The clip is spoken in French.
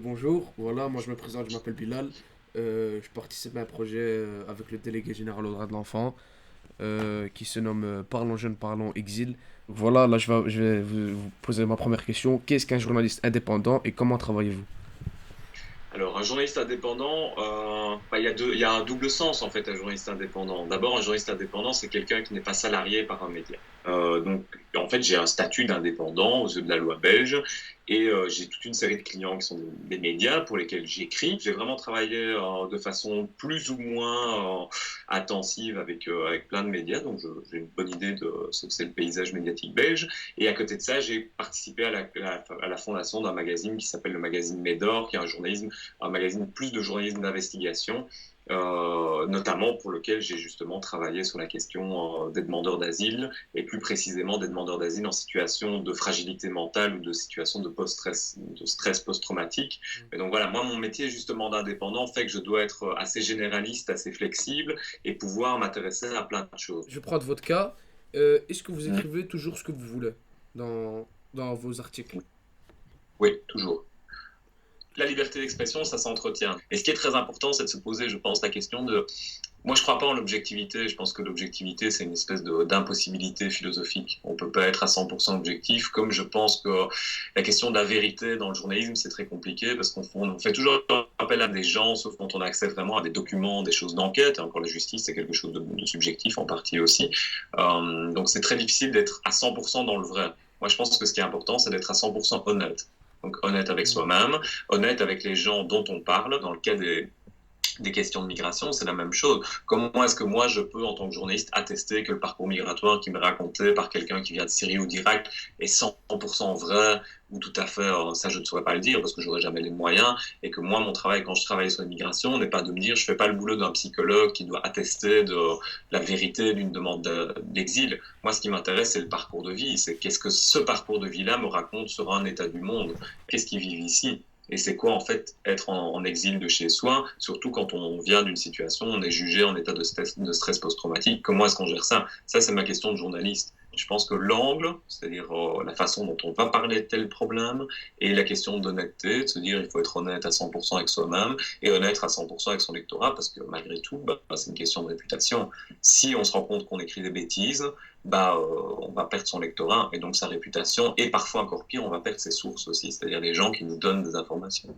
bonjour. Voilà, moi je me présente, je m'appelle Bilal. Je participe à un projet avec le délégué général aux droits de l'enfant qui se nomme Parlons jeunes, parlons exil. Voilà, là je vais vous poser ma première question. Qu'est-ce qu'un journaliste indépendant et comment travaillez-vous? Alors, un journaliste indépendant, il y a un double sens en fait, un journaliste indépendant. D'abord, un journaliste indépendant, c'est quelqu'un qui n'est pas salarié par un média. Donc, en fait, j'ai un statut d'indépendant aux yeux de la loi belge et j'ai toute une série de clients qui sont des médias pour lesquels j'écris. J'ai vraiment travaillé de façon plus ou moins intensive avec plein de médias, donc j'ai une bonne idée de ce que c'est le paysage médiatique belge. Et à côté de ça, j'ai participé à la fondation d'un magazine qui s'appelle le magazine Médor, qui est un magazine plus de journalisme d'investigation, notamment pour lequel j'ai justement travaillé sur la question des demandeurs d'asile, et plus précisément des demandeurs d'asile en situation de fragilité mentale ou de situation de stress post-traumatique. Et donc voilà, moi, mon métier justement d'indépendant fait que je dois être assez généraliste, assez flexible, et pouvoir m'intéresser à plein de choses. Je prends de votre cas. Est-ce que vous écrivez toujours ce que vous voulez dans, dans vos articles? Oui, toujours. La liberté d'expression, ça s'entretient. Et ce qui est très important, c'est de se poser, je pense, la question de... Moi, je ne crois pas en l'objectivité. Je pense que l'objectivité, c'est une espèce d'impossibilité philosophique. On ne peut pas être à 100% objectif, comme je pense que la question de la vérité dans le journalisme, c'est très compliqué, parce on fait toujours appel à des gens, sauf quand on a accès vraiment à des documents, des choses d'enquête. Et encore, la justice, c'est quelque chose de subjectif en partie aussi. Donc, c'est très difficile d'être à 100% dans le vrai. Moi, je pense que ce qui est important, c'est d'être à 100% honnête. Donc, honnête avec Hmm. soi-même, honnête avec les gens dont on parle. Dans le cas des questions de migration, c'est la même chose. Comment est-ce que moi, je peux, en tant que journaliste, attester que le parcours migratoire qui m'est raconté par quelqu'un qui vient de Syrie ou d'Irak est 100% vrai ou tout à fait, ça je ne saurais pas le dire parce que j'aurais jamais les moyens, et que moi, mon travail, quand je travaille sur l'immigration, n'est pas de me dire, je fais pas le boulot d'un psychologue qui doit attester de la vérité d'une demande d'exil. Moi, ce qui m'intéresse, c'est le parcours de vie. C'est qu'est-ce que ce parcours de vie-là me raconte sur un état du monde. Qu'est-ce qu'ils vivent ici? Et c'est quoi en fait être en exil de chez soi, surtout quand on vient d'une situation, on est jugé en état de stress post-traumatique. Comment est-ce qu'on gère ça? Ça, c'est ma question de journaliste. Je pense que l'angle, c'est-à-dire la façon dont on va parler de tel problème, et la question d'honnêteté, de se dire il faut être honnête à 100% avec soi-même et honnête à 100% avec son lectorat, parce que malgré tout, c'est une question de réputation. Si on se rend compte qu'on écrit des bêtises, on va perdre son lectorat et donc sa réputation, et parfois encore pire, on va perdre ses sources aussi, c'est-à-dire les gens qui nous donnent des informations.